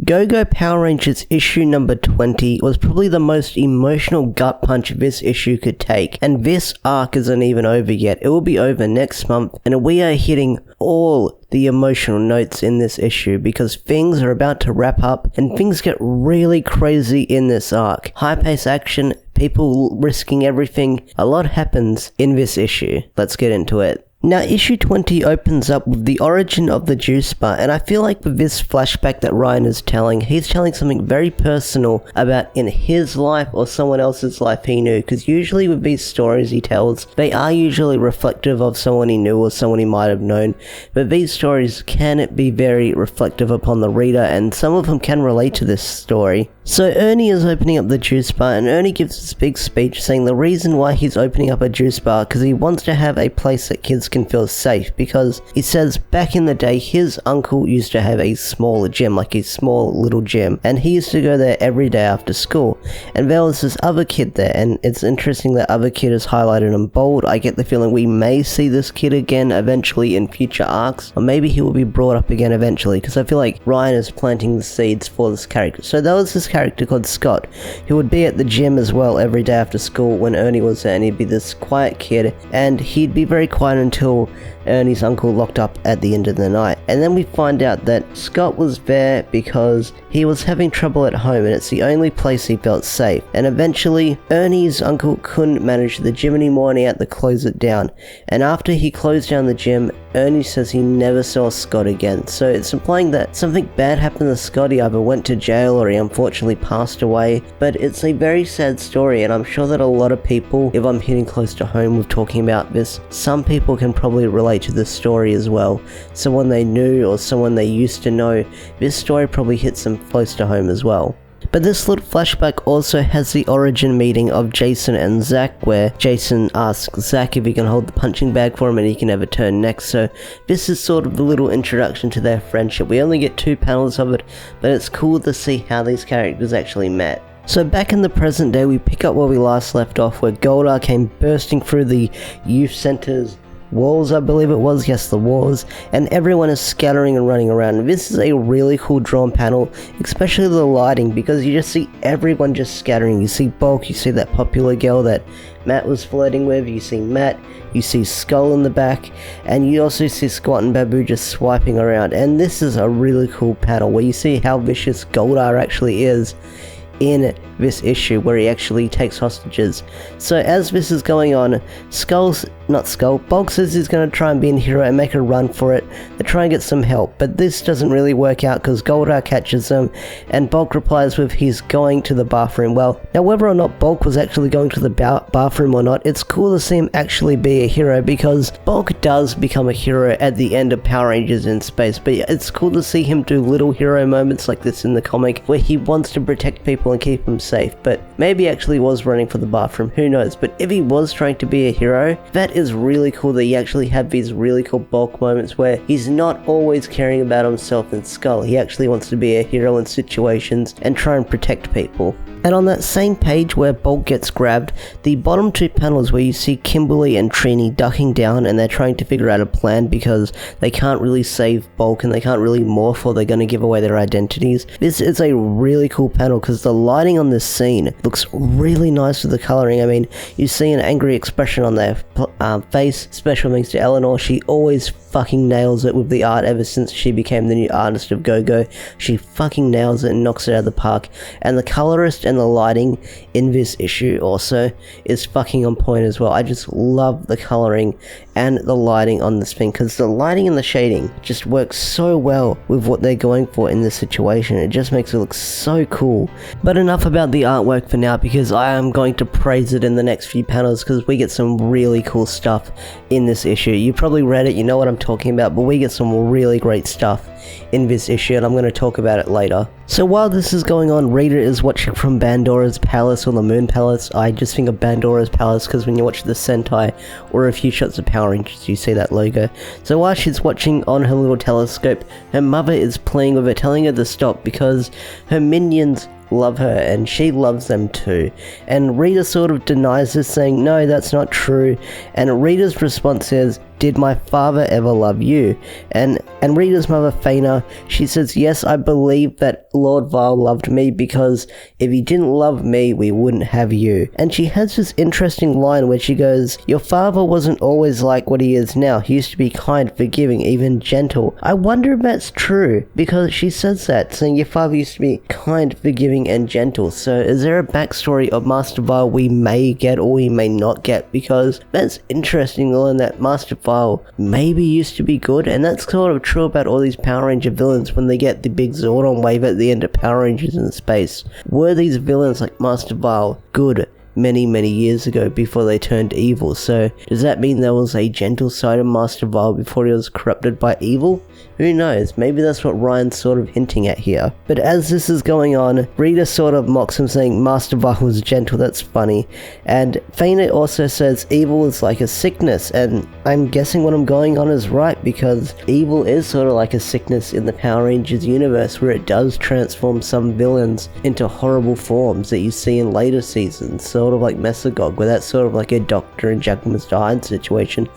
Go-Go Power Rangers issue number 20 was probably the most emotional gut punch this issue could take, and this arc isn't even over yet. It will be over next month, and we are hitting all the emotional notes in this issue because things are about to wrap up and things get really crazy in this arc. High-paced action, people risking everything, a lot happens in this issue. Let's get into it. Now, issue 20 opens up with the origin of the juice bar, and I feel like with this flashback that Ryan is telling, he's telling something very personal about in his life or someone else's life he knew, because usually with these stories he tells, they are usually reflective of someone he knew or someone he might have known, but these stories can be very reflective upon the reader, and some of them can relate to this story. So Ernie is opening up the juice bar, and Ernie gives this big speech saying the reason why he's opening up a juice bar because he wants to have a place that kids can feel safe, because he says back in the day his uncle used to have a small gym, like a small little gym, and he used to go there every day after school, and there was this other kid there, and it's interesting that other kid is highlighted in bold. I get the feeling we may see this kid again eventually in future arcs, or maybe he will be brought up again eventually, because I feel like Ryan is planting the seeds for this character. So there was this character called Scott, who would be at the gym as well every day after school when Ernie was there, and he'd be this quiet kid, and he'd be very quiet until Ernie's uncle locked up at the end of the night. And then we find out that Scott was there because he was having trouble at home, and it's the only place he felt safe. And eventually Ernie's uncle couldn't manage the gym anymore and he had to close it down. And after he closed down the gym, Ernie says he never saw Scott again. So it's implying that something bad happened to Scott. He either went to jail or he unfortunately passed away. But it's a very sad story, and I'm sure that a lot of people, if I'm hitting close to home with talking about this, some people can probably relate to this story as well. Someone they knew or someone they used to know, this story probably hits them close to home as well. But this little flashback also has the origin meeting of Jason and Zach, where Jason asks Zach if he can hold the punching bag for him and he can have a turn next. So this is sort of the little introduction to their friendship. We only get 2 panels of it, but it's cool to see how these characters actually met. So back in the present day, we pick up where we last left off, where Goldar came bursting through the youth center's walls, I believe it was, yes, the walls, and everyone is scattering and running around. And this is a really cool drawn panel, especially the lighting, because you just see everyone just scattering. You see Bulk, you see that popular girl that Matt was flirting with, you see Matt, you see Skull in the back, and you also see Squat and Babu just swiping around. And this is a really cool panel where you see how vicious Goldar actually is in this issue, where he actually takes hostages. So as this is going on, Bulk says he's going to try and be a hero and make a run for it to try and get some help, but this doesn't really work out because Goldar catches him, and Bulk replies with he's going to the bathroom. Well, now whether or not Bulk was actually going to the bathroom or not, it's cool to see him actually be a hero, because Bulk does become a hero at the end of Power Rangers in Space, but it's cool to see him do little hero moments like this in the comic, where he wants to protect people and keep them safe. But maybe he actually was running for the bathroom, who knows. But if he was trying to be a hero, that is really cool that he actually had these really cool Bulk moments where he's not always caring about himself and Skull. He actually wants to be a hero in situations and try and protect people. And on that same page where Bulk gets grabbed, the bottom 2 panels where you see Kimberly and Trini ducking down and they're trying to figure out a plan because they can't really save Bulk and they can't really morph or they're going to give away their identities. This is a really cool panel because the lighting on this scene looks really nice with the coloring. I mean, you see an angry expression on their face. Special thanks to Eleanor. She always fucking nails it with the art ever since she became the new artist of Go-Go. She fucking nails it and knocks it out of the park. And the colorist and the lighting in this issue also is fucking on point as well. I just love the coloring and the lighting on this thing, because the lighting and the shading just works so well with what they're going for in this situation. It just makes it look so cool. But enough about the artwork for now, because I am going to praise it in the next few panels, because we get some really cool stuff in this issue. You probably read it, you know what I'm talking about, but we get some really great stuff in this issue, and I'm going to talk about it later. So while this is going on, Rita is watching from Bandora's Palace or the Moon Palace. I just think of Bandora's Palace because when you watch the Sentai or a few shots of Power Rangers, you see that logo. So while she's watching on her little telescope, her mother is playing with her, telling her to stop because her minions love her and she loves them too. And Rita sort of denies this, saying, no, that's not true. And Rita's response is, did my father ever love you? And Rita's mother, Faina, she says, yes, I believe that Lord Vile loved me, because if he didn't love me, we wouldn't have you. And she has this interesting line where she goes, your father wasn't always like what he is now. He used to be kind, forgiving, even gentle. I wonder if that's true, because she says that, saying your father used to be kind, forgiving, and gentle. So is there a backstory of Master Vile we may get or we may not get? Because that's interesting to learn that Master Vile maybe used to be good, and that's sort of true about all these Power Ranger villains when they get the big Zordon wave at the end of Power Rangers in space. Were these villains like Master Vile good many years ago before they turned evil? So does that mean there was a gentle side of Master Vile before he was corrupted by evil? Who knows? Maybe that's what Ryan's sort of hinting at here. But as this is going on, Rita sort of mocks him, saying Master Vile was gentle. That's funny. And Faina also says evil is like a sickness, and I'm guessing what I'm going on is right, because evil is sort of like a sickness in the Power Rangers universe, where it does transform some villains into horrible forms that you see in later seasons, sort of like Mesogog, where that's sort of like a Doctor and Jack Mr. Hyde situation.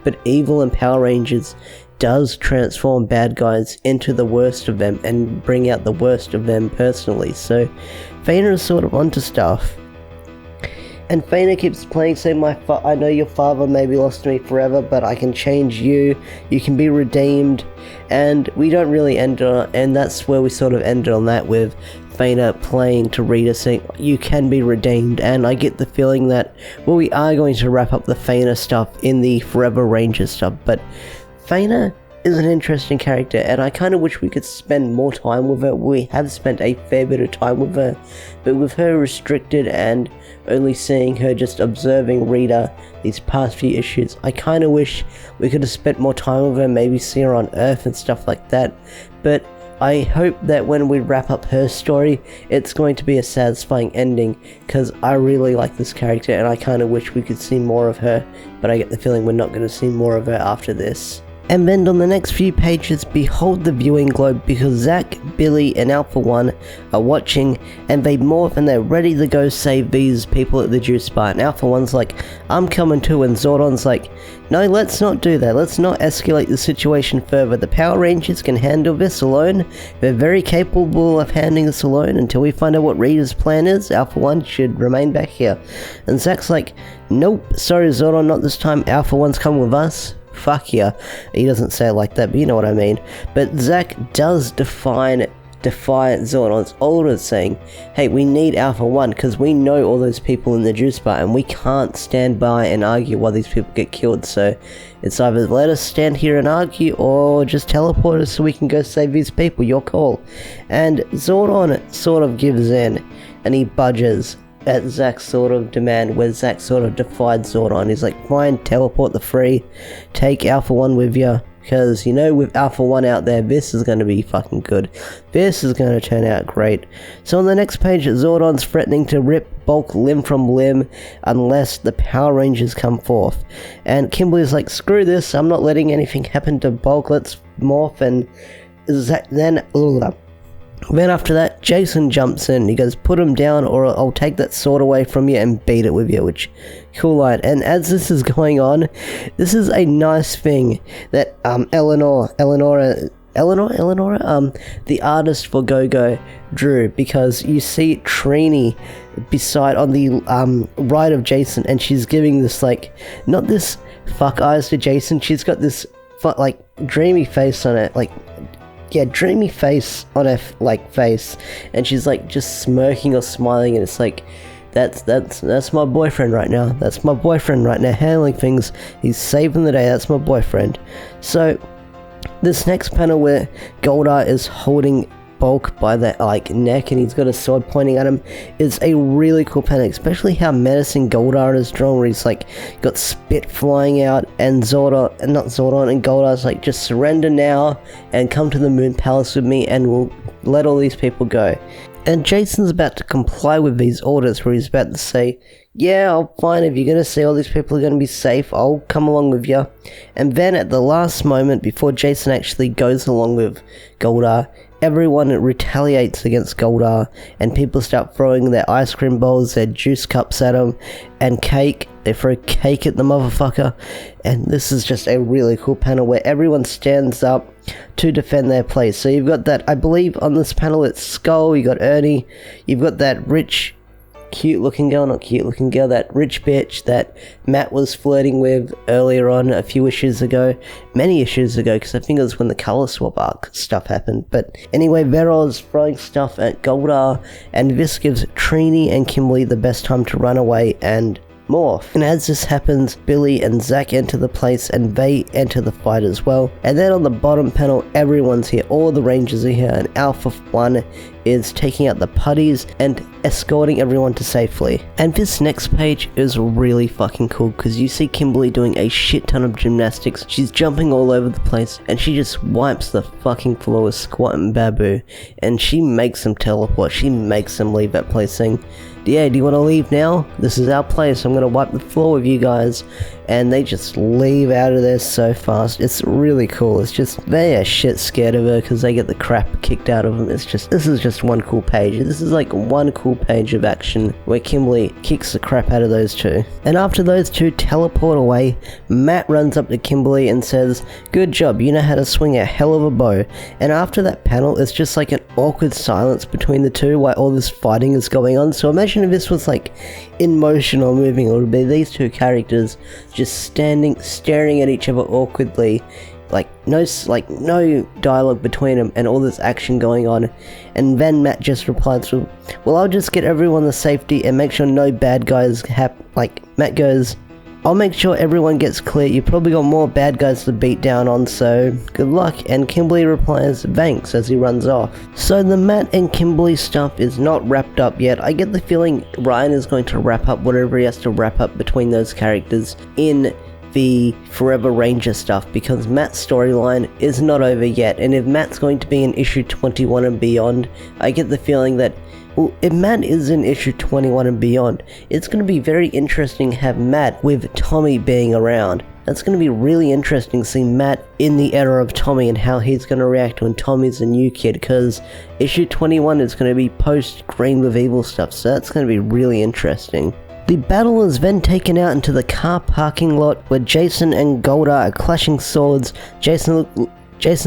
But evil in Power Rangers does transform bad guys into the worst of them and bring out the worst of them personally. So Faina is sort of onto stuff. And Faina keeps playing, saying, I know your father maybe lost me forever, but I can change you. You can be redeemed. And we don't really end on, and that's where we sort of ended on that, with Faina playing to Rita, saying, you can be redeemed. And I get the feeling that, well, we are going to wrap up the Faina stuff in the Forever Ranger stuff, but Faina is an interesting character, and I kind of wish we could spend more time with her. We have spent a fair bit of time with her, but with her restricted and only seeing her just observing Rita these past few issues, I kind of wish we could have spent more time with her, maybe see her on Earth and stuff like that. But I hope that when we wrap up her story, it's going to be a satisfying ending, because I really like this character and I kind of wish we could see more of her, but I get the feeling we're not going to see more of her after this. And then on the next few pages, behold the viewing globe, because Zack, Billy, and Alpha One are watching, and they morph and they're ready to go save these people at the juice bar. And Alpha One's like, I'm coming too, and Zordon's like, no, let's not do that. Let's not escalate the situation further. The Power Rangers can handle this alone. They're very capable of handling this alone. Until we find out what Rita's plan is, Alpha One should remain back here. And Zack's like, nope, sorry Zordon, not this time. Alpha One's coming with us. Fuck yeah. He doesn't say it like that, but you know what I mean. But Zack does defy Zordon's orders, saying, hey, we need Alpha One, because we know all those people in the juice bar, and we can't stand by and argue while these people get killed. So it's either let us stand here and argue, or just teleport us so we can go save these people. Your call. And Zordon sort of gives in, and he budges at Zack's sort of demand, where Zack sort of defied Zordon. He's like, fine, teleport the free, take Alpha One with you, because, you know, with Alpha One out there, this is going to be fucking good. This is going to turn out great. So on the next page, Zordon's threatening to rip Bulk limb from limb unless the Power Rangers come forth. And Kimberly's like, screw this, I'm not letting anything happen to Bulk, let's morph. And Zack then after that, Jason jumps in. He goes, put him down or I'll take that sword away from you and beat it with you, which, cool line. And as this is going on, this is a nice thing that Eleanor, the artist for Go-Go, drew, because you see Trini beside on the right of Jason, and she's giving this, like, not this fuck eyes to Jason, she's got this like dreamy face on it, like, yeah, dreamy face on her face, and she's like just smirking or smiling, and it's like, that's my boyfriend right now. That's my boyfriend right now, handling things. He's saving the day. That's my boyfriend. So this next panel where Goldar is holding Bulk by the neck, and he's got a sword pointing at him, is a really cool panel, especially how menacing Goldar is drawn, where he's like got spit flying out, and Zordon and Goldar's like, just surrender now and come to the Moon Palace with me, and we'll let all these people go. And Jason's about to comply with these orders, where he's about to say, yeah, I'll fine, if you're going to say all these people are going to be safe, I'll come along with you. And then at the last moment, before Jason actually goes along with Goldar, everyone retaliates against Goldar, and people start throwing their ice cream bowls, their juice cups at him, and cake. They throw cake at the motherfucker. And this is just a really cool panel where everyone stands up to defend their place. So you've got that, I believe on this panel it's Skull, you got Ernie, you've got that rich, cute looking girl, not cute looking girl, that rich bitch that Matt was flirting with earlier on a few issues ago, many issues ago, because I think it was when the color swap arc stuff happened. But anyway, Vero's throwing stuff at Goldar, and this gives Trini and Kimberly the best time to run away and morph. And as this happens, Billy and Zach enter the place, and they enter the fight as well. And then on the bottom panel, everyone's here, all the Rangers are here, and Alpha 1 is taking out the putties and escorting everyone to safely. And this next page is really fucking cool, because you see Kimberly doing a shit ton of gymnastics. She's jumping all over the place, and she just wipes the fucking floor with Squat and Babu, and she makes them teleport. She makes them leave that place, saying, yeah, do you want to leave now? This is our place, I'm going to wipe the floor with you guys. And they just leave out of there so fast. It's really cool. It's just, they are shit scared of her because they get the crap kicked out of them. It's just, this is just one cool page. This is like one cool page of action where Kimberly kicks the crap out of those two. And after those two teleport away, Matt runs up to Kimberly and says, good job, you know how to swing a hell of a bow. And after that panel, it's just like an awkward silence between the two while all this fighting is going on. So imagine if this was like in motion or moving, it would be these two characters just standing, staring at each other awkwardly, like no dialogue between them, and all this action going on. And then Matt just replies with, well, I'll just get everyone to safety and make sure no bad guys Matt goes, I'll make sure everyone gets clear, you probably got more bad guys to beat down on, so good luck. And Kimberly replies, thanks, as he runs off. So the Matt and Kimberly stuff is not wrapped up yet. I get the feeling Ryan is going to wrap up whatever he has to wrap up between those characters in the Forever Ranger stuff, because Matt's storyline is not over yet. And if Matt's going to be in issue 21 and beyond, I get the feeling that, well, if Matt is in issue 21 and beyond, it's going to be very interesting to have Matt with Tommy being around. That's going to be really interesting seeing Matt in the era of Tommy and how he's going to react when Tommy's a new kid, because issue 21 is going to be post Green with Evil stuff, so that's going to be really interesting. The battle is then taken out into the car parking lot where Jason and Goldar are clashing swords. Jason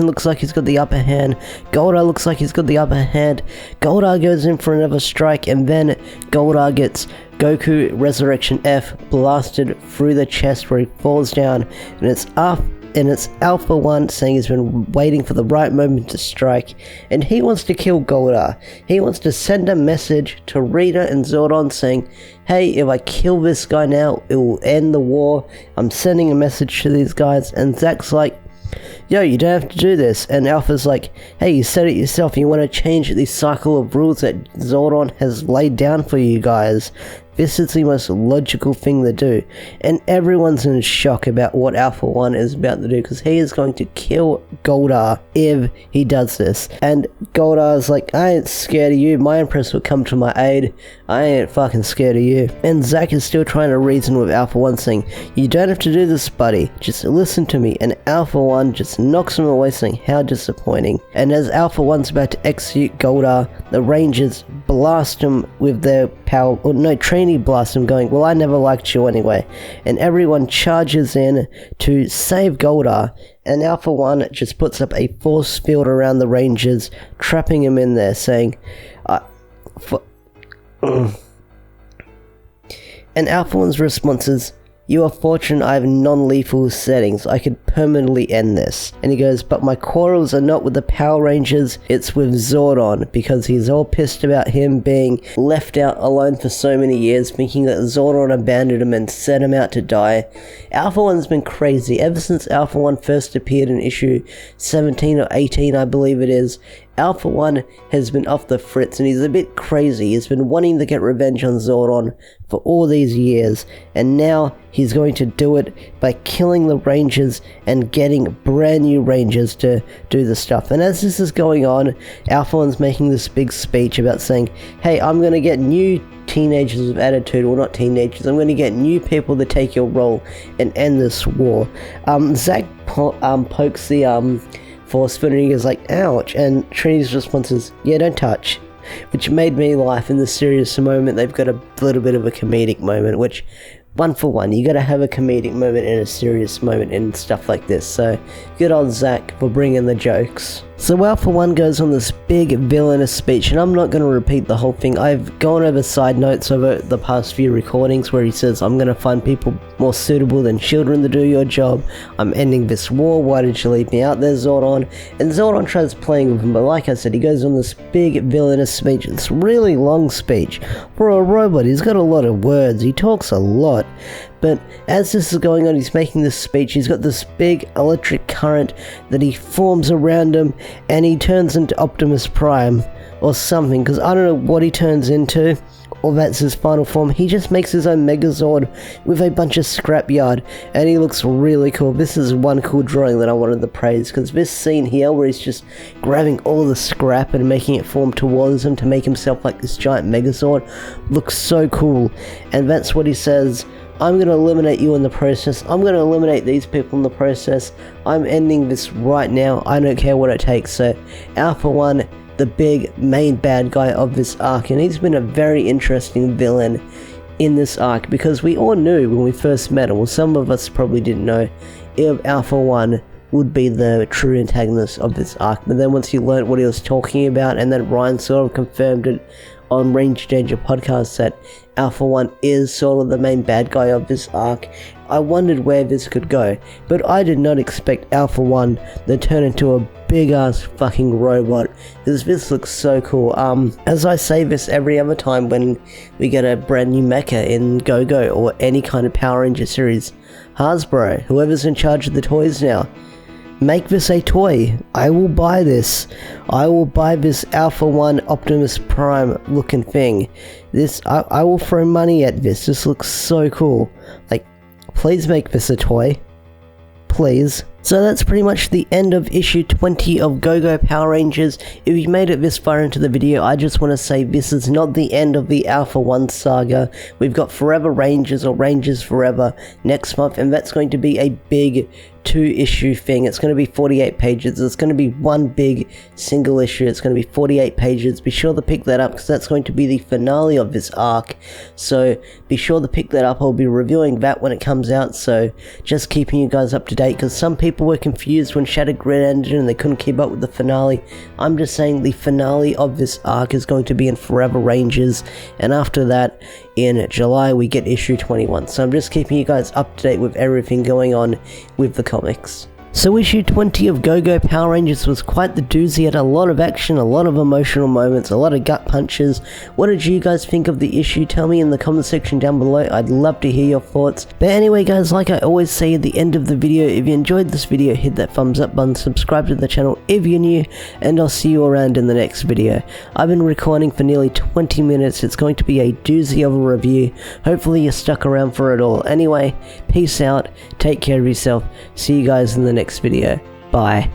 looks like he's got the upper hand. Goldar looks like he's got the upper hand. Goldar goes in for another strike, and then Goldar gets Goku Resurrection F blasted through the chest where he falls down, and it's Alpha 1 saying he's been waiting for the right moment to strike, and he wants to kill Goldar. He wants to send a message to Rita and Zordon saying, hey, if I kill this guy now, it will end the war. I'm sending a message to these guys. And Zach's like, yo, you don't have to do this. And Alpha's like, hey, you said it yourself, you want to change the cycle of rules that Zordon has laid down for you guys. This is the most logical thing to do. And everyone's in shock about what Alpha 1 is about to do, because he is going to kill Goldar if he does this. And Goldar's like, I ain't scared of you, my Empress will come to my aid, I ain't fucking scared of you. And Zack is still trying to reason with Alpha 1 saying, you don't have to do this, buddy, just listen to me. And Alpha 1 just knocks him away saying, how disappointing. And as Alpha 1's about to execute Goldar, the Rangers blast him with their power, or no, Trini blast him going, well, I never liked you anyway. And everyone charges in to save Goldar, and Alpha 1 just puts up a force field around the Rangers, trapping him in there, saying, and Alpha 1's response is, you are fortunate I have non-lethal settings, I could permanently end this. And he goes, but my quarrels are not with the Power Rangers, it's with Zordon, because he's all pissed about him being left out alone for so many years, thinking that Zordon abandoned him and set him out to die. Alpha 1's been crazy, ever since Alpha 1 first appeared in issue 17 or 18, I believe it is. Alpha 1 has been off the fritz and he's a bit crazy. He's been wanting to get revenge on Zordon for all these years, and now he's going to do it by killing the Rangers and getting brand new Rangers to do the stuff. And as this is going on, Alpha 1's making this big speech about saying, hey, I'm going to get new teenagers with attitude, or not teenagers, I'm going to get new people to take your role and end this war. Zack pokes the Force field and he goes like, ouch, and Trinity's response is, yeah, don't touch, which made me laugh. In the serious moment, they've got a little bit of a comedic moment, which, one for one, you gotta have a comedic moment and a serious moment and stuff like this, so good old Zack for bringing the jokes. So Alpha 1 goes on this big villainous speech, and I'm not going to repeat the whole thing. I've gone over side notes over the past few recordings where he says, I'm going to find people more suitable than children to do your job. I'm ending this war. Why did you leave me out there, Zordon? And Zordon tries playing with him, but like I said, he goes on this big villainous speech. It's a really long speech. For a robot, he's got a lot of words. He talks a lot. But as this is going on, he's making this speech, he's got this big electric current that he forms around him, and he turns into Optimus Prime, or something, because I don't know what he turns into, or that's his final form. He just makes his own Megazord with a bunch of scrapyard, and he looks really cool. This is one cool drawing that I wanted to praise, because this scene here where he's just grabbing all the scrap and making it form towards him to make himself like this giant Megazord looks so cool. And that's what he says, I'm going to eliminate you in the process. I'm going to eliminate these people in the process. I'm ending this right now. I don't care what it takes. So Alpha 1, the big main bad guy of this arc, and he's been a very interesting villain in this arc, because we all knew when we first met him, well, some of us probably didn't know, if Alpha 1 would be the true antagonist of this arc. But then once you learned what he was talking about, and then Ryan sort of confirmed it on Range Danger podcast that Alpha 1 is sort of the main bad guy of this arc, I wondered where this could go, but I did not expect Alpha 1 to turn into a big ass fucking robot, because this looks so cool. As I say this every other time when we get a brand new mecha in Go-Go or any kind of Power Ranger series, Hasbro, whoever's in charge of the toys now, make this a toy. I will buy this. I will buy this Alpha 1 Optimus Prime looking thing. This, I will throw money at this. This looks so cool. Like, please make this a toy. Please. So that's pretty much the end of issue 20 of Go-Go Power Rangers. If you made it this far into the video, I just want to say this is not the end of the Alpha 1 saga. We've got Forever Rangers, or Rangers Forever, next month, and that's going to be a big 2-issue thing. It's going to be 48 pages. It's going to be one big single issue. It's going to be 48 pages. Be sure to pick that up, because that's going to be the finale of this arc. So be sure to pick that up. I'll be reviewing that when it comes out, so just keeping you guys up to date, because some people were confused when Shattered Grid ended and they couldn't keep up with the finale. I'm just saying the finale of this arc is going to be in Forever Rangers, and after that, in July, we get issue 21. So I'm just keeping you guys up to date with everything going on with the comics. So issue 20 of Go-Go Power Rangers was quite the doozy. It had a lot of action, a lot of emotional moments, a lot of gut punches. What did you guys think of the issue? Tell me in the comment section down below. I'd love to hear your thoughts. But anyway guys, like I always say at the end of the video, if you enjoyed this video, hit that thumbs up button, subscribe to the channel if you're new, and I'll see you around in the next video. I've been recording for nearly 20 minutes. It's going to be a doozy of a review. Hopefully you're stuck around for it all. Anyway, peace out, take care of yourself, see you guys in the next video. Bye.